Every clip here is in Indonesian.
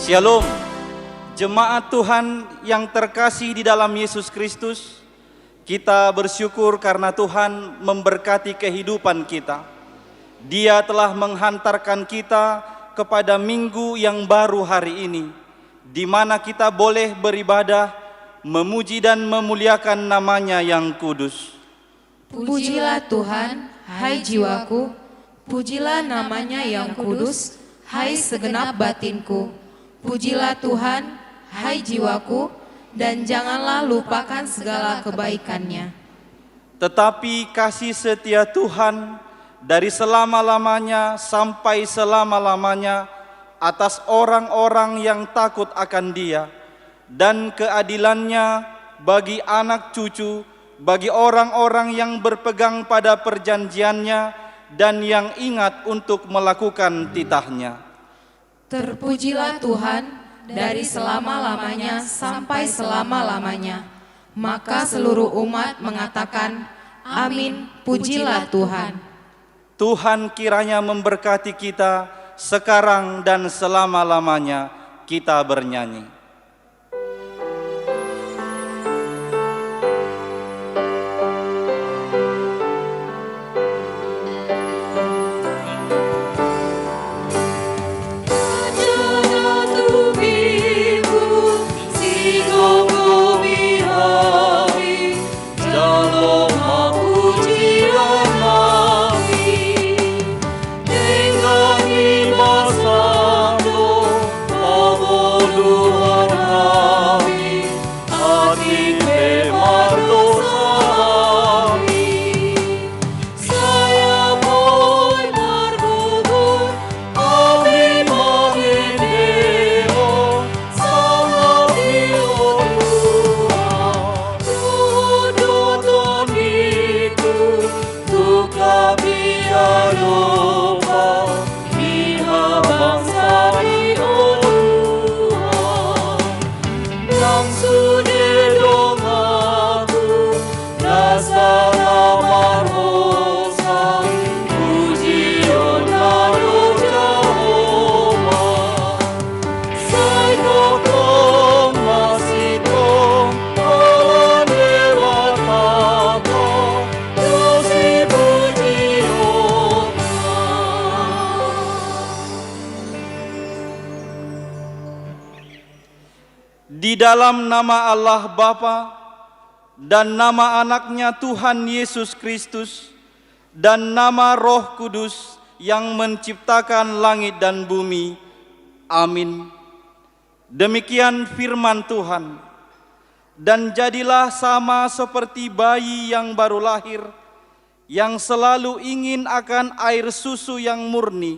Shalom, jemaat Tuhan yang terkasih di dalam Yesus Kristus. Kita bersyukur karena Tuhan memberkati kehidupan kita. Dia telah menghantarkan kita kepada minggu yang baru hari ini, di mana kita boleh beribadah, memuji dan memuliakan namanya yang kudus. Pujilah Tuhan, hai jiwaku, pujilah namanya yang kudus, hai segenap batinku. Pujilah Tuhan, hai jiwaku, dan janganlah lupakan segala kebaikannya. Tetapi kasih setia Tuhan dari selama-lamanya sampai selama-lamanya atas orang-orang yang takut akan Dia, dan keadilannya bagi anak cucu, bagi orang-orang yang berpegang pada perjanjiannya dan yang ingat untuk melakukan titahnya. Terpujilah Tuhan dari selama-lamanya sampai selama-lamanya. Maka seluruh umat mengatakan, amin, pujilah Tuhan. Tuhan kiranya memberkati kita sekarang dan selama-lamanya. Kita bernyanyi. Di dalam nama Allah Bapa dan nama anaknya Tuhan Yesus Kristus dan nama Roh Kudus yang menciptakan langit dan bumi. Amin. Demikian firman Tuhan. Dan jadilah sama seperti bayi yang baru lahir, yang selalu ingin akan air susu yang murni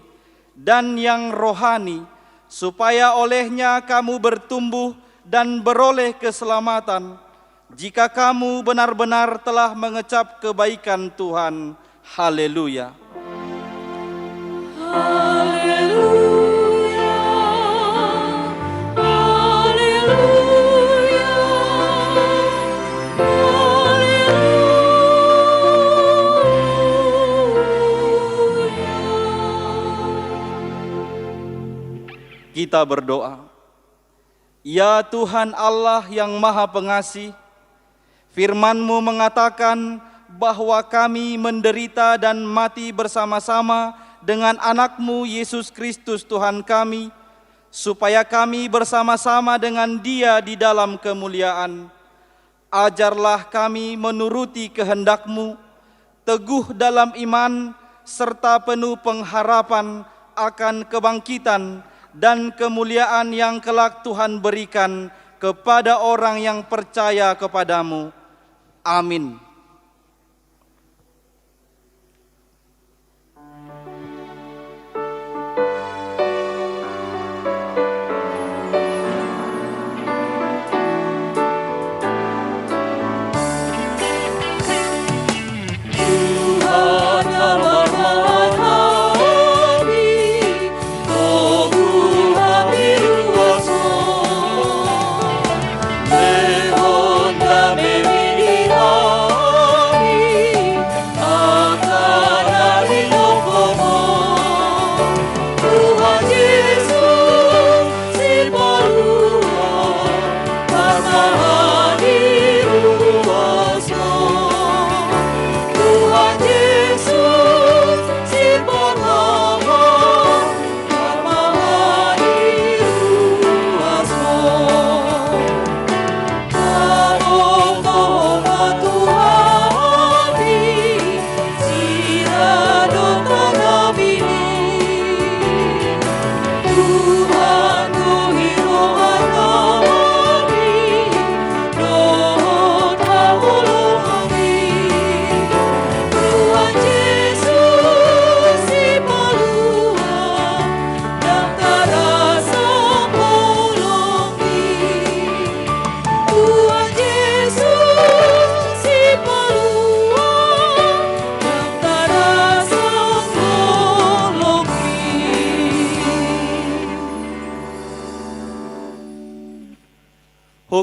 dan yang rohani, supaya olehnya kamu bertumbuh dan beroleh keselamatan, jika kamu benar-benar telah mengecap kebaikan Tuhan. Haleluya. Haleluya, haleluya, haleluya. Kita berdoa. Ya Tuhan Allah yang Maha Pengasih, firman-Mu mengatakan bahwa kami menderita dan mati bersama-sama dengan anak-Mu Yesus Kristus Tuhan kami, supaya kami bersama-sama dengan Dia di dalam kemuliaan. Ajarlah kami menuruti kehendak-Mu, teguh dalam iman, serta penuh pengharapan akan kebangkitan dan kemuliaan yang kelak Tuhan berikan kepada orang yang percaya kepadamu. Amin. Dame mi vida.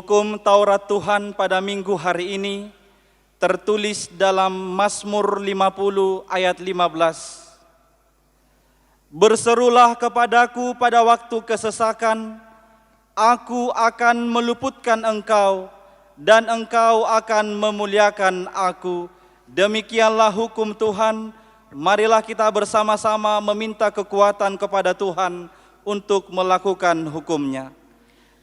Hukum Taurat Tuhan pada minggu hari ini tertulis dalam Mazmur 50 ayat 15. Berserulah kepadaku pada waktu kesesakan, aku akan meluputkan engkau, dan engkau akan memuliakan aku. Demikianlah hukum Tuhan. Marilah kita bersama-sama meminta kekuatan kepada Tuhan untuk melakukan hukum-Nya.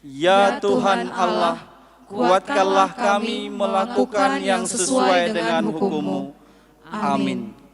Ya Tuhan Allah, kuatkanlah kami melakukan yang sesuai dengan hukum-Mu. Amin.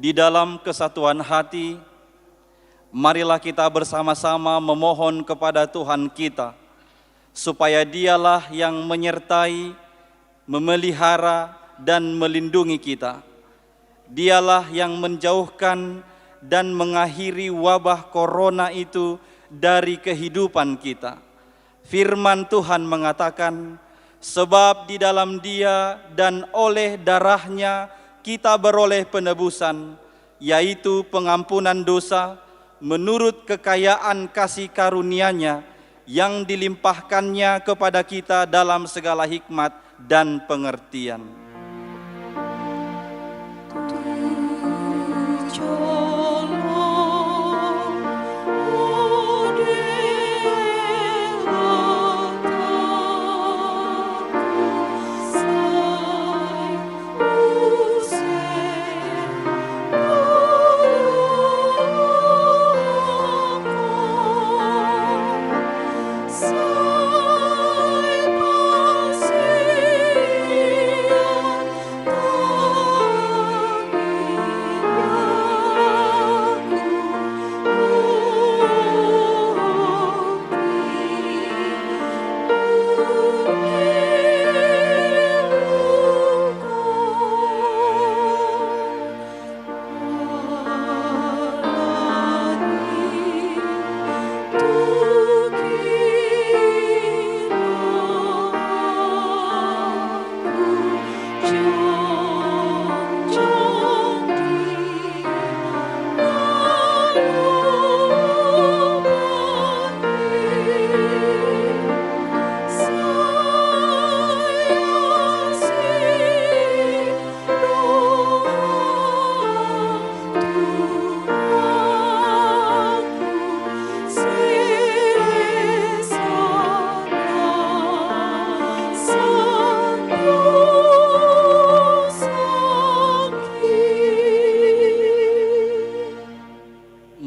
Di dalam kesatuan hati, marilah kita bersama-sama memohon kepada Tuhan kita, supaya Dialah yang menyertai, memelihara, dan melindungi kita. Dialah yang menjauhkan dan mengakhiri wabah corona itu dari kehidupan kita. Firman Tuhan mengatakan, sebab di dalam Dia dan oleh darah-Nya kita beroleh penebusan, yaitu pengampunan dosa menurut kekayaan kasih karunia-Nya yang dilimpahkannya kepada kita dalam segala hikmat dan pengertian.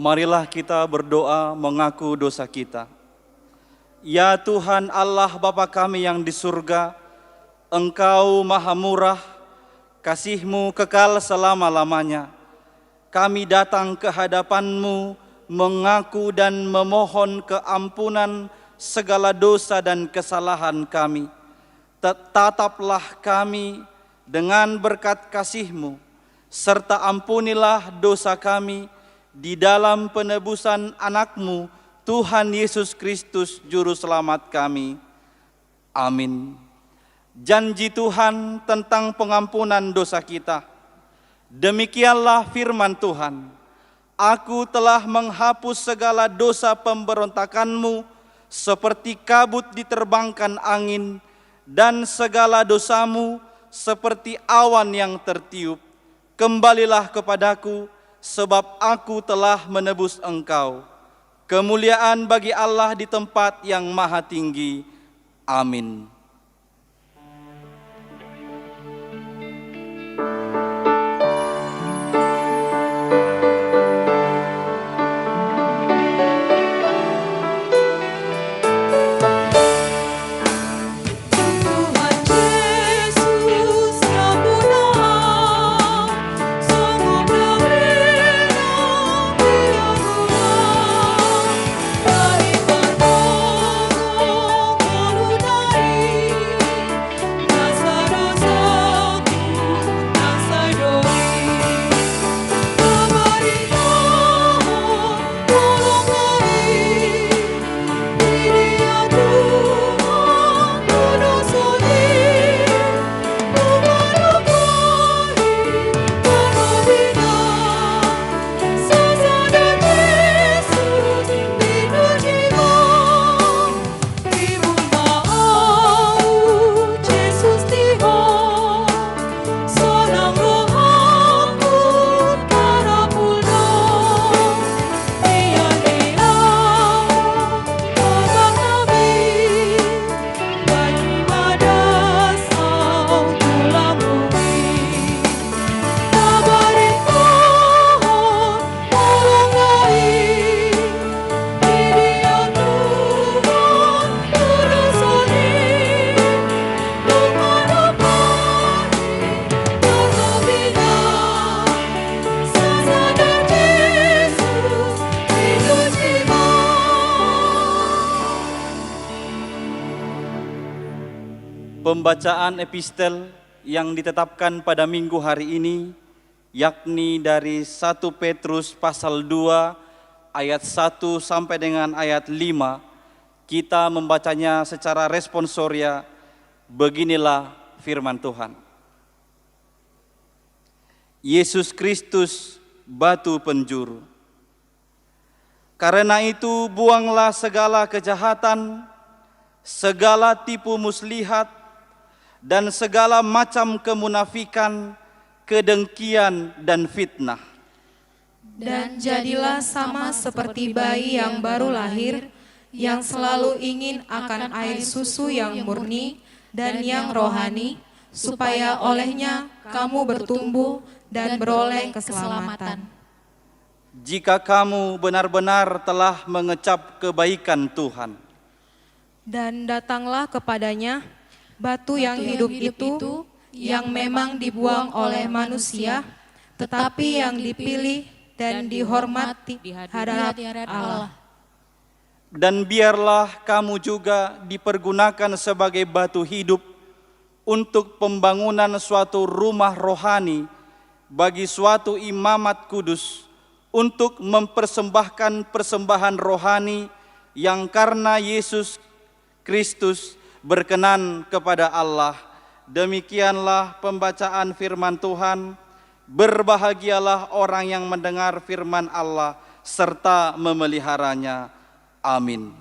Marilah kita berdoa mengaku dosa kita. Ya Tuhan Allah Bapa kami yang di surga, Engkau maha murah, kasih-Mu kekal selama-lamanya. Kami datang ke hadapan-Mu mengaku dan memohon keampunan segala dosa dan kesalahan kami. Tataplah kami dengan berkat kasih-Mu, serta ampunilah dosa kami di dalam penebusan anak-Mu, Tuhan Yesus Kristus Juru Selamat kami. Amin. Janji Tuhan tentang pengampunan dosa kita. Demikianlah firman Tuhan. Aku telah menghapus segala dosa pemberontakanmu seperti kabut diterbangkan angin, dan segala dosamu seperti awan yang tertiup. Kembalilah kepadaku, sebab aku telah menebus engkau. Kemuliaan bagi Allah di tempat yang maha tinggi. Amin. Pembacaan epistel yang ditetapkan pada minggu hari ini, yakni dari 1 Petrus pasal 2 ayat 1 sampai dengan ayat 5, kita membacanya secara responsoria. Beginilah firman Tuhan. Yesus Kristus, batu penjuru. Karena itu buanglah segala kejahatan, segala tipu muslihat, dan segala macam kemunafikan, kedengkian, dan fitnah. Dan jadilah sama seperti bayi yang baru lahir, yang selalu ingin akan air susu yang murni dan yang rohani, supaya olehnya kamu bertumbuh dan beroleh keselamatan. Jika kamu benar-benar telah mengecap kebaikan Tuhan. Dan datanglah kepadanya batu yang hidup itu, yang memang dibuang oleh manusia, tetapi yang dipilih dan dihormati di hadapan Allah. Dan biarlah kamu juga dipergunakan sebagai batu hidup untuk pembangunan suatu rumah rohani bagi suatu imamat kudus, untuk mempersembahkan persembahan rohani yang karena Yesus Kristus berkenan kepada Allah. Demikianlah pembacaan firman Tuhan. Berbahagialah orang yang mendengar firman Allah serta memeliharanya. Amin.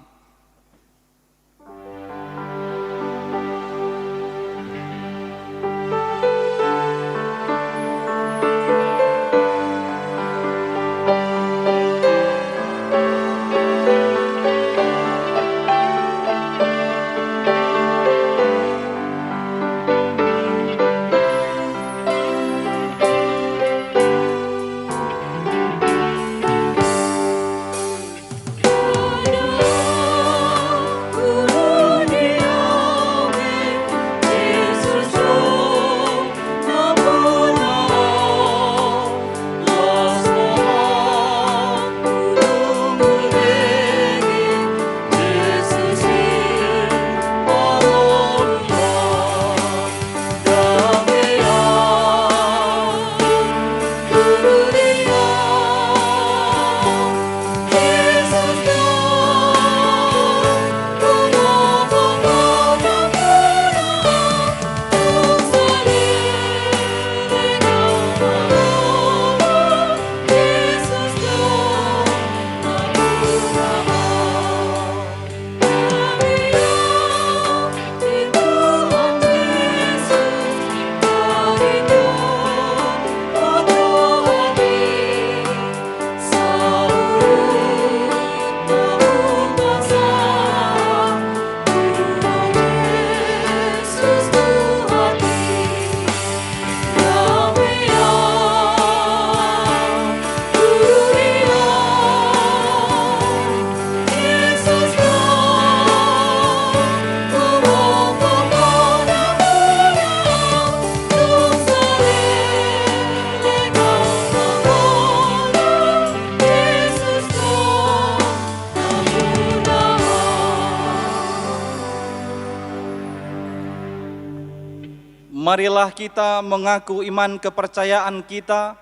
marilah kita mengaku iman kepercayaan kita,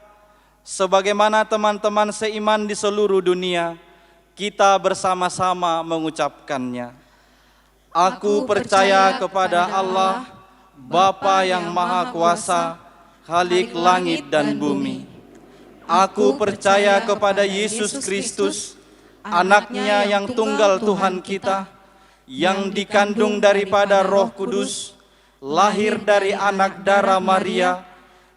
sebagaimana teman-teman seiman di seluruh dunia, kita bersama-sama mengucapkannya. Aku percaya kepada Allah, Bapa yang Maha Kuasa, Khalik langit dan bumi. Aku percaya kepada Yesus Kristus, Anaknya yang tunggal Tuhan kita, yang dikandung daripada Roh Kudus, lahir dari anak darah Maria,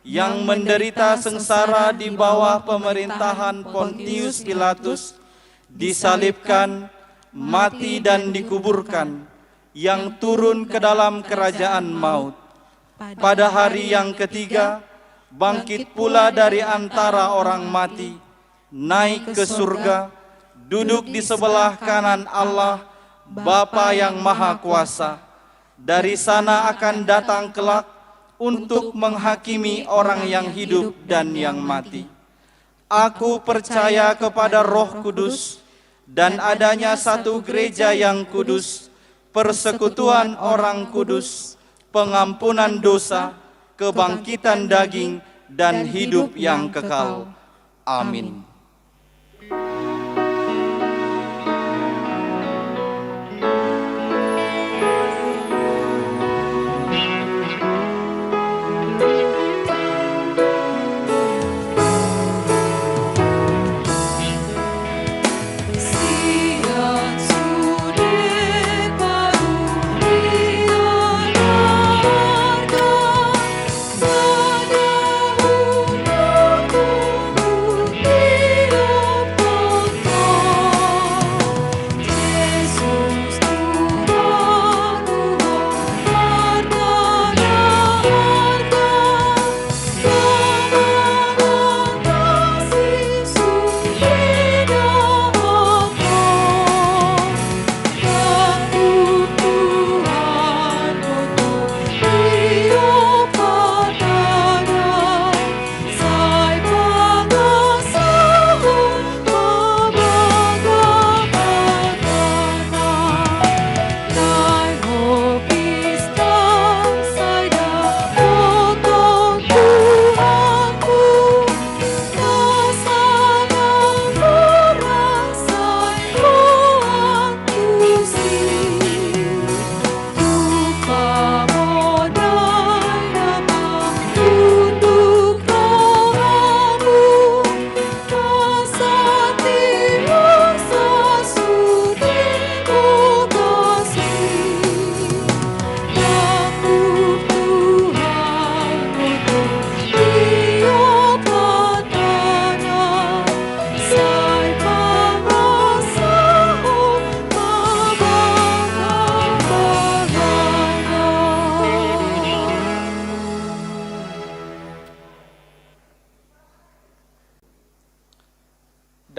yang menderita sengsara di bawah pemerintahan Pontius Pilatus, disalibkan, mati dan dikuburkan, yang turun ke dalam kerajaan maut. Pada hari yang ketiga, bangkit pula dari antara orang mati, naik ke surga, duduk di sebelah kanan Allah, Bapa yang Maha Kuasa. Dari sana akan datang kelak untuk menghakimi orang yang hidup dan yang mati. Aku percaya kepada Roh Kudus dan adanya satu gereja yang kudus, persekutuan orang kudus, pengampunan dosa, kebangkitan daging, dan hidup yang kekal. Amin.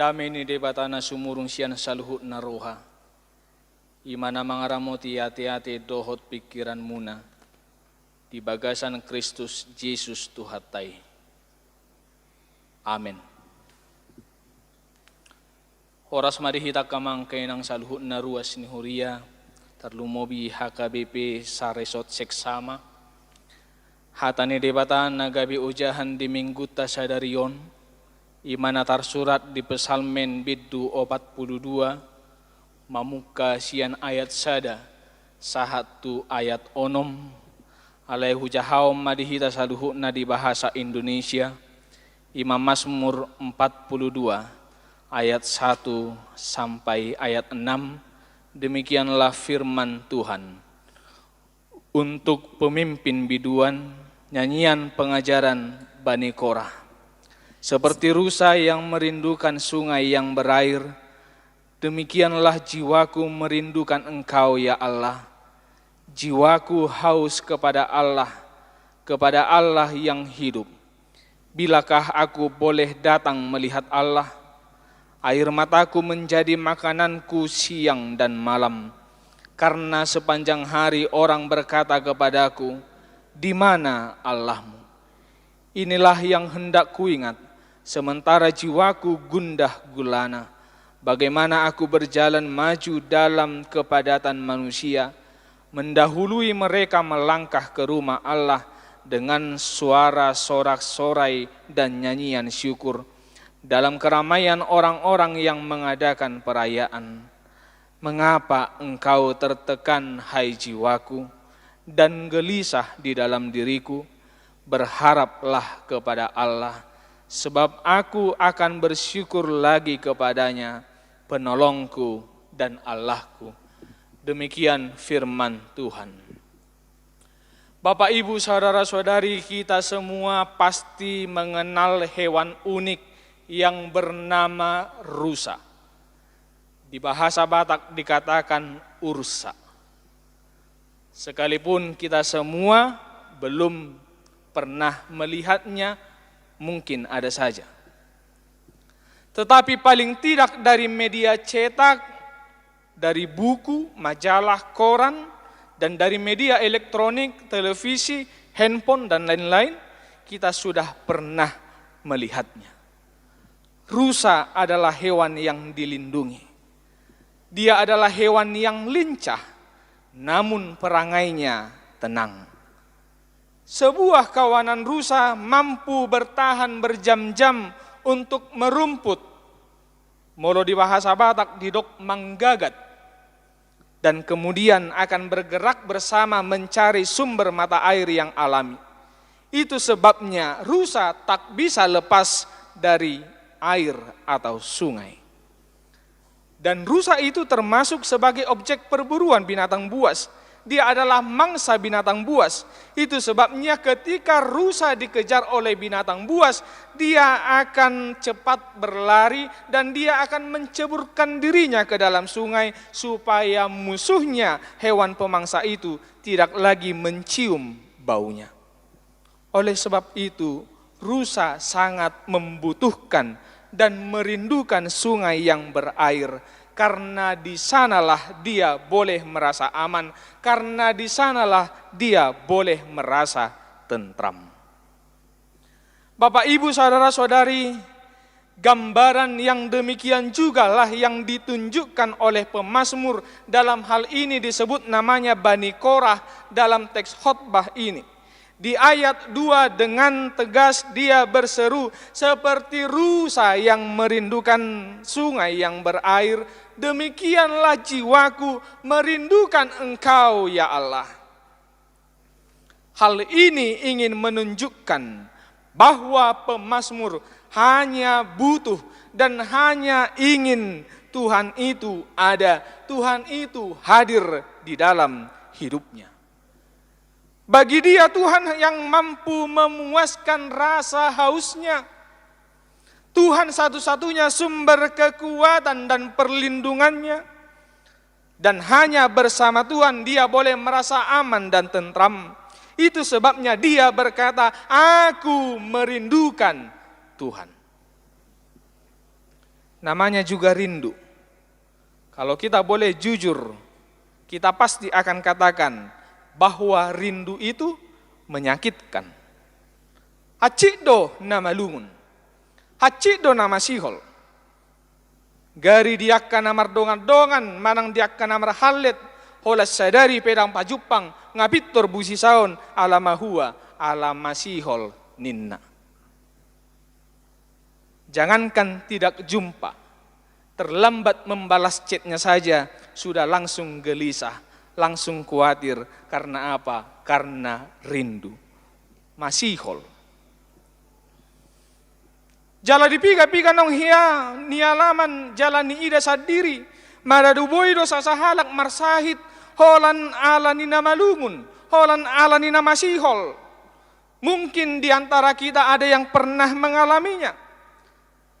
Dame ni debatana sumurung sian saluhut na roha. Imana mangaramoti hati-hati dohot pikiran muna. Di bagasan Kristus Yesus Tuhatai. Amin. Horas marihita kamang kainang saluhut na ruas ni Huria. Tarlumobi HKBP saresot seksama. Hatani debatan nagabi ujahan di mingguta sadarion. Imana tarsurat di Pesalmen Biddu 42, mamuka sian ayat sada, sahatu ayat onom, alai hujahau madihita saluhukna di bahasa Indonesia, Imam Mazmur 42, ayat 1 sampai ayat 6, demikianlah firman Tuhan. Untuk pemimpin biduan, nyanyian pengajaran Bani Korah. Seperti rusa yang merindukan sungai yang berair, demikianlah jiwaku merindukan Engkau ya Allah. Jiwaku haus kepada Allah yang hidup. Bilakah aku boleh datang melihat Allah? Air mataku menjadi makananku siang dan malam. Karena sepanjang hari orang berkata kepadaku, di mana Allahmu? Inilah yang hendak kuingat. Sementara jiwaku gundah gulana, bagaimana aku berjalan maju dalam kepadatan manusia, mendahului mereka melangkah ke rumah Allah dengan suara sorak-sorai dan nyanyian syukur dalam keramaian orang-orang yang mengadakan perayaan. Mengapa engkau tertekan, hai jiwaku, dan gelisah di dalam diriku? Berharaplah kepada Allah, sebab aku akan bersyukur lagi kepadanya, penolongku dan Allahku. Demikian firman Tuhan. Bapak, Ibu, saudara-saudari, kita semua pasti mengenal hewan unik yang bernama rusa. Di bahasa Batak dikatakan ursa. Sekalipun kita semua belum pernah melihatnya, mungkin ada saja. Tetapi paling tidak dari media cetak, dari buku, majalah, koran, dan dari media elektronik, televisi, handphone, dan lain-lain, kita sudah pernah melihatnya. Rusa adalah hewan yang dilindungi. Dia adalah hewan yang lincah, namun perangainya tenang. Sebuah kawanan rusa mampu bertahan berjam-jam untuk merumput. Molo di bahasa Batak didok manggagat. Dan kemudian akan bergerak bersama mencari sumber mata air yang alami. Itu sebabnya rusa tak bisa lepas dari air atau sungai. Dan rusa itu termasuk sebagai objek perburuan binatang buas. Dia adalah mangsa binatang buas. Itu sebabnya ketika rusa dikejar oleh binatang buas, dia akan cepat berlari dan dia akan menceburkan dirinya ke dalam sungai supaya musuhnya, hewan pemangsa itu, tidak lagi mencium baunya. Oleh sebab itu, rusa sangat membutuhkan dan merindukan sungai yang berair, karena di sanalah dia boleh merasa aman, karena di sanalah dia boleh merasa tentram. Bapak, Ibu, saudara-saudari, gambaran yang demikian jugalah yang ditunjukkan oleh pemazmur. Dalam hal ini disebut namanya Bani Korah dalam teks khotbah ini. Di ayat 2 dengan tegas dia berseru, seperti rusa yang merindukan sungai yang berair, demikianlah jiwaku merindukan Engkau, ya Allah. Hal ini ingin menunjukkan bahwa pemazmur hanya butuh dan hanya ingin Tuhan itu ada, Tuhan itu hadir di dalam hidupnya. Bagi dia Tuhan yang mampu memuaskan rasa hausnya. Tuhan satu-satunya sumber kekuatan dan perlindungannya. Dan hanya bersama Tuhan dia boleh merasa aman dan tentram. Itu sebabnya dia berkata, aku merindukan Tuhan. Namanya juga rindu. Kalau kita boleh jujur, kita pasti akan katakan bahwa rindu itu menyakitkan. Haciddo nama lungun, haciddo nama sihol. Gari diakka namar dongan-dongan, manang diakka namar halet, holas sadari pedang pajupang, ngapittor busi saon, alama hua, alama sihol ninna. Jangankan tidak jumpa, terlambat membalas chatnya saja, sudah langsung gelisah. Langsung khawatir, karena apa? Karena rindu. Masihol. Jala dipiga-piga nong hia, nialaman jalani ida sadiri, madaduboy do sasahalak marsahit, holan alani nama lungun, holan alani nama sihol. Mungkin di antara kita ada yang pernah mengalaminya.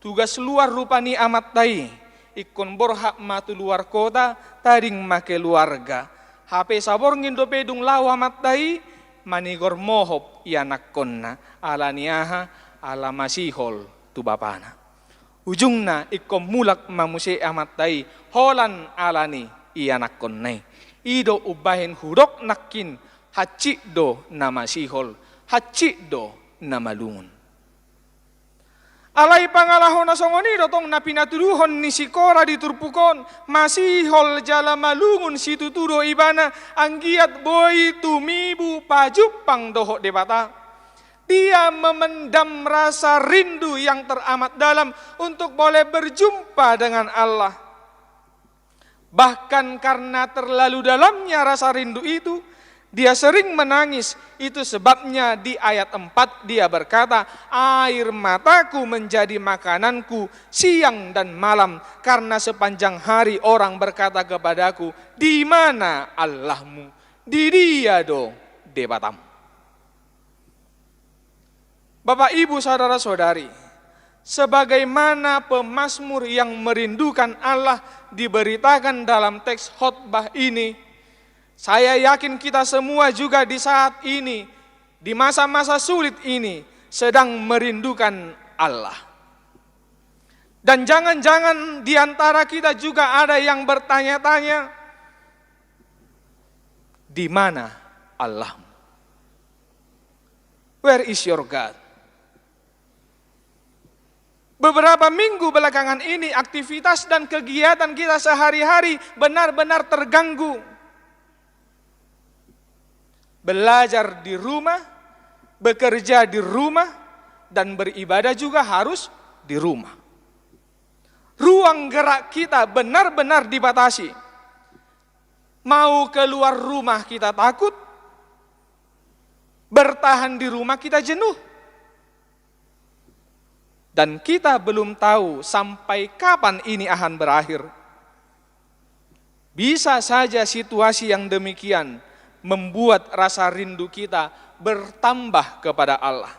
Tugas luar rupani amat dai, ikon borhak matu luar kota, taring make keluarga. HP sabor ngindo pedung lawa matdai manigor mohop ianak konna alaniaha ala masihol tu bapana. Ujungna ikom mulak mamuse amatdai holan alani ianak konnai. Ido ubahin hurok nakin hacikdo nama sihol, hacikdo nama lungun. Alai pangalahon na songoni dotong na pinatuduhon ni sikora diturpukon, masihol jala malungun situtudo ibana, anggiat boy tumibu pajupang dohok debata. Dia memendam rasa rindu yang teramat dalam untuk boleh berjumpa dengan Allah. Bahkan karena terlalu dalamnya rasa rindu itu, dia sering menangis. Itu sebabnya di ayat 4 dia berkata, air mataku menjadi makananku siang dan malam, karena sepanjang hari orang berkata kepadaku, di mana Allahmu? Di dia do debatam. Bapak, Ibu, saudara-saudari, sebagaimana pemazmur yang merindukan Allah diberitakan dalam teks khotbah ini, saya yakin kita semua juga di saat ini, di masa-masa sulit ini, sedang merindukan Allah. Dan jangan-jangan di antara kita juga ada yang bertanya-tanya, di mana Allahmu? Where is your God? Beberapa minggu belakangan ini aktivitas dan kegiatan kita sehari-hari benar-benar terganggu. Belajar di rumah, bekerja di rumah, dan beribadah juga harus di rumah. Ruang gerak kita benar-benar dibatasi. Mau keluar rumah kita takut, bertahan di rumah kita jenuh. Dan kita belum tahu sampai kapan ini akan berakhir. Bisa saja situasi yang demikian membuat rasa rindu kita bertambah kepada Allah.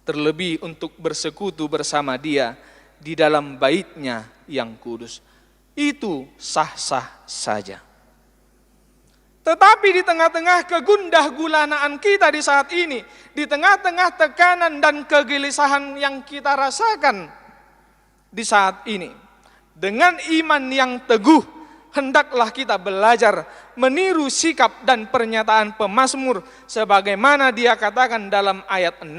Terlebih untuk bersekutu bersama Dia di dalam bait-Nya yang kudus. Itu sah-sah saja. Tetapi di tengah-tengah kegundah gulanaan kita di saat ini, di tengah-tengah tekanan dan kegelisahan yang kita rasakan di saat ini, dengan iman yang teguh, hendaklah kita belajar meniru sikap dan pernyataan pemazmur sebagaimana dia katakan dalam ayat 6,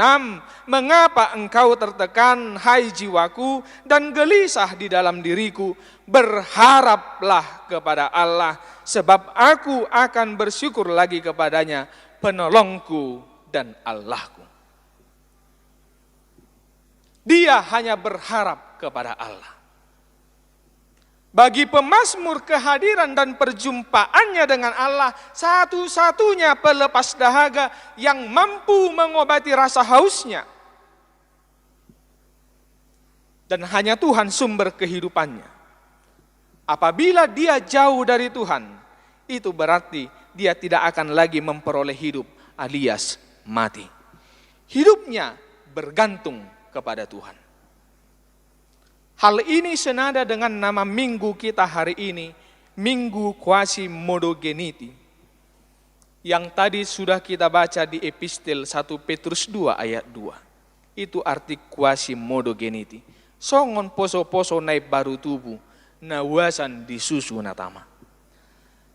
mengapa engkau tertekan hai jiwaku dan gelisah di dalam diriku, berharaplah kepada Allah, sebab aku akan bersyukur lagi kepadanya, penolongku dan Allahku. Dia hanya berharap kepada Allah. Bagi pemazmur, kehadiran dan perjumpaannya dengan Allah satu-satunya pelepas dahaga yang mampu mengobati rasa hausnya. Dan hanya Tuhan sumber kehidupannya. Apabila dia jauh dari Tuhan, itu berarti dia tidak akan lagi memperoleh hidup alias mati. Hidupnya bergantung kepada Tuhan. Hal ini senada dengan nama minggu kita hari ini, Minggu Quasi-Modogeniti, yang tadi sudah kita baca di epistel 1 Petrus 2 ayat 2. Itu arti Quasi-Modogeniti. Songon poso-poso naik baru tubuh, nawasan di susu natama.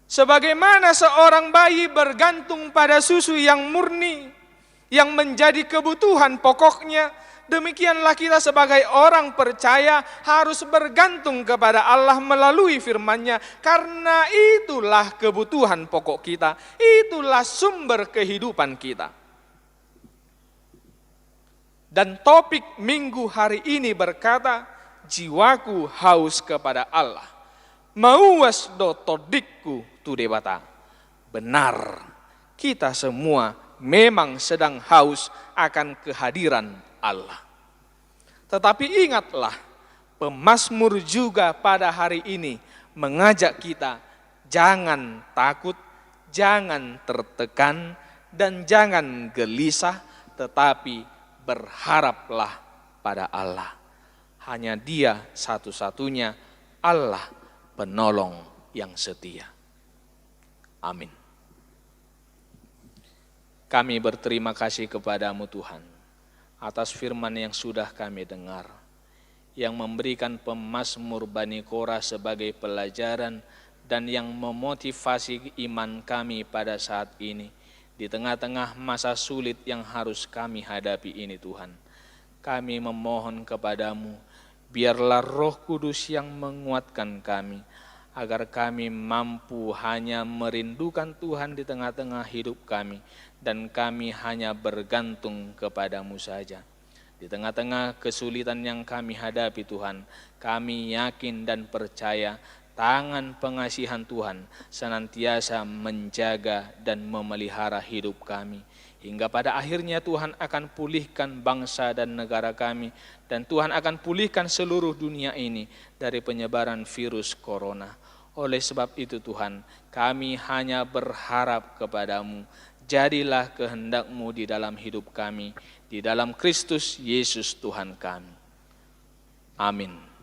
Sebagaimana seorang bayi bergantung pada susu yang murni, yang menjadi kebutuhan pokoknya, demikianlah kita sebagai orang percaya harus bergantung kepada Allah melalui firman-Nya, karena itulah kebutuhan pokok kita, itulah sumber kehidupan kita. Dan topik minggu hari ini berkata, jiwaku haus kepada Allah. Mauas do todikku tu debata. Benar, kita semua memang sedang haus akan kehadiran Allah. Tetapi ingatlah, pemazmur juga pada hari ini mengajak kita jangan takut, jangan tertekan, dan jangan gelisah, tetapi berharaplah pada Allah. Hanya Dia satu-satunya Allah penolong yang setia. Amin. Kami berterima kasih kepadamu Tuhan, atas firman yang sudah kami dengar, yang memberikan pemazmur Bani Korah sebagai pelajaran dan yang memotivasi iman kami pada saat ini, di tengah-tengah masa sulit yang harus kami hadapi ini Tuhan. kami memohon kepadamu, biarlah Roh Kudus yang menguatkan kami, agar kami mampu hanya merindukan Tuhan di tengah-tengah hidup kami, dan kami hanya bergantung kepadamu saja. Di tengah-tengah kesulitan yang kami hadapi Tuhan, kami yakin dan percaya tangan pengasihan Tuhan senantiasa menjaga dan memelihara hidup kami. Hingga pada akhirnya Tuhan akan pulihkan bangsa dan negara kami, dan Tuhan akan pulihkan seluruh dunia ini dari penyebaran virus corona. Oleh sebab itu Tuhan, kami hanya berharap kepadamu, jadilah kehendak-Mu di dalam hidup kami, di dalam Kristus Yesus Tuhan kami. Amin.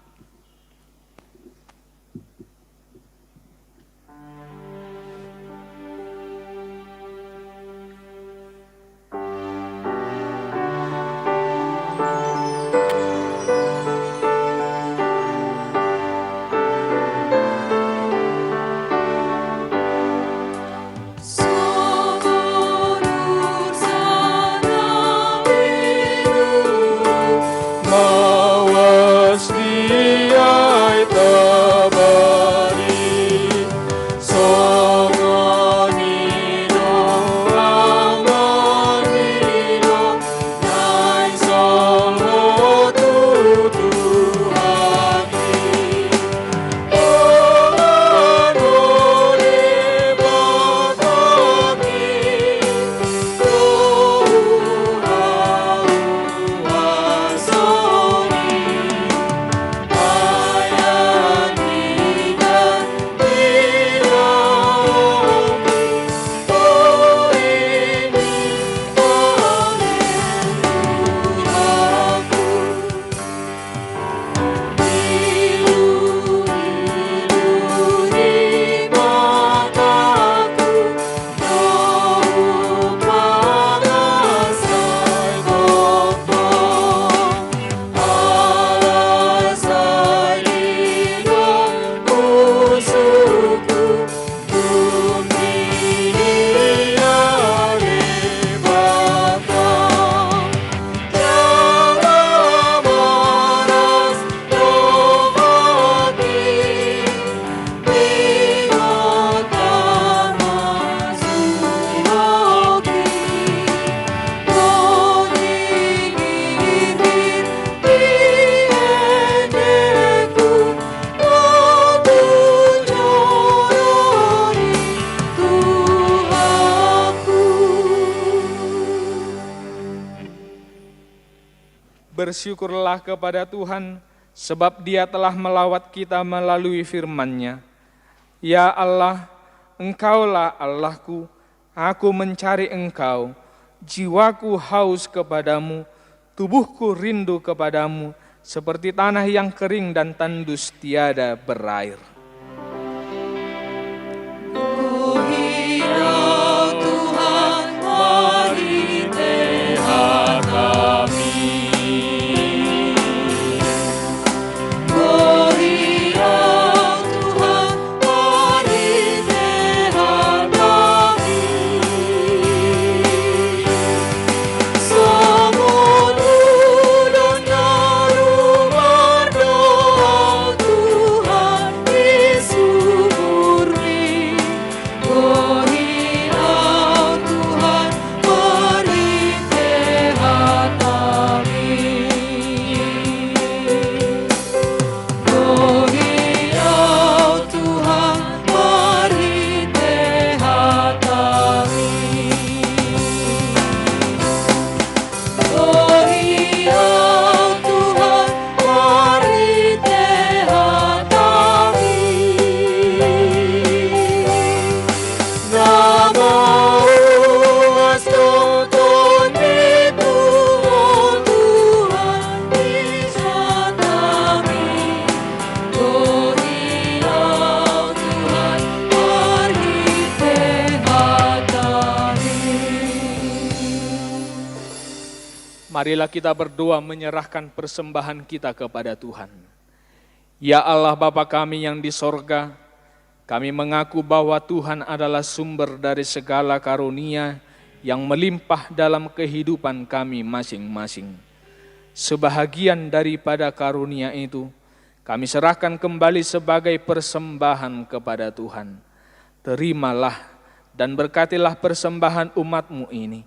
Bersyukurlah kepada Tuhan, sebab Dia telah melawat kita melalui firman-Nya. Ya Allah, Engkaulah Allahku, aku mencari Engkau, jiwaku haus kepadamu, tubuhku rindu kepadamu, seperti tanah yang kering dan tandus tiada berair. Marilah kita berdoa menyerahkan persembahan kita kepada Tuhan. Ya Allah Bapa kami yang di sorga, kami mengaku bahwa Tuhan adalah sumber dari segala karunia yang melimpah dalam kehidupan kami masing-masing. Sebahagian daripada karunia itu kami serahkan kembali sebagai persembahan kepada Tuhan. Terimalah dan berkatilah persembahan umat-Mu ini,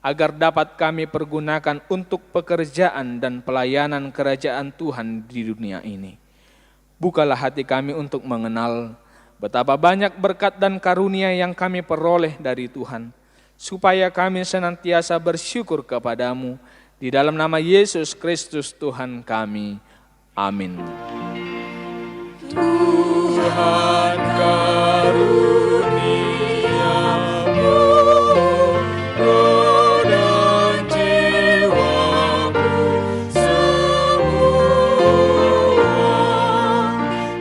agar dapat kami pergunakan untuk pekerjaan dan pelayanan kerajaan Tuhan di dunia ini. Bukalah hati kami untuk mengenal betapa banyak berkat dan karunia yang kami peroleh dari Tuhan, supaya kami senantiasa bersyukur kepadamu, di dalam nama Yesus Kristus Tuhan kami. Amin. Tuhan karuniamu, roh dan jiwaku semua,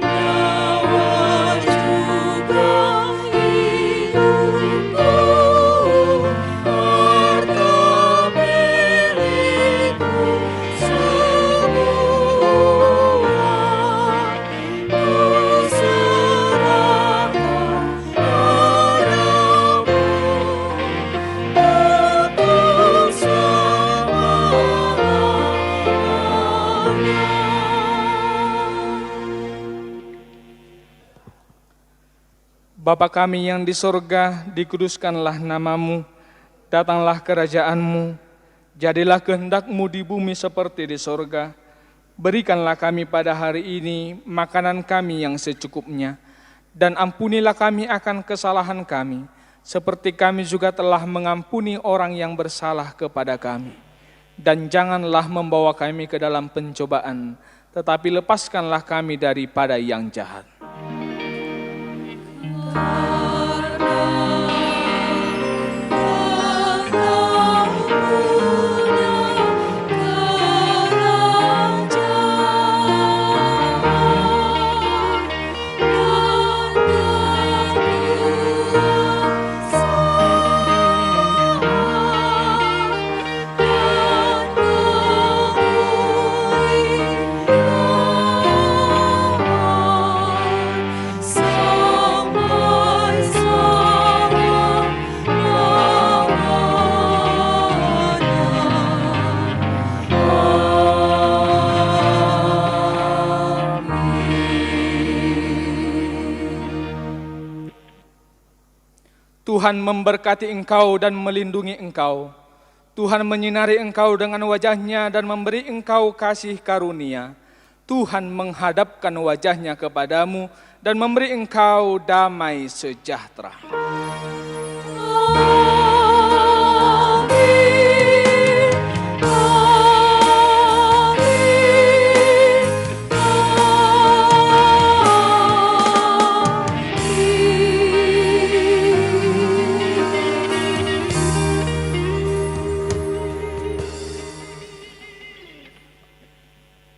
nyawa juga hidupku, harta milikku semua, ku serahkan padamu untuk selamanya. Bapa kami yang di sorga, dikuduskanlah namamu, datanglah kerajaan-Mu, jadilah kehendak-Mu di bumi seperti di sorga. Berikanlah kami pada hari ini makanan kami yang secukupnya, dan ampunilah kami akan kesalahan kami, seperti kami juga telah mengampuni orang yang bersalah kepada kami. Dan janganlah membawa kami ke dalam pencobaan, tetapi lepaskanlah kami daripada yang jahat. Tuhan memberkati engkau dan melindungi engkau. Tuhan menyinari engkau dengan wajah-Nya dan memberi engkau kasih karunia. Tuhan menghadapkan wajah-Nya kepadamu dan memberi engkau damai sejahtera.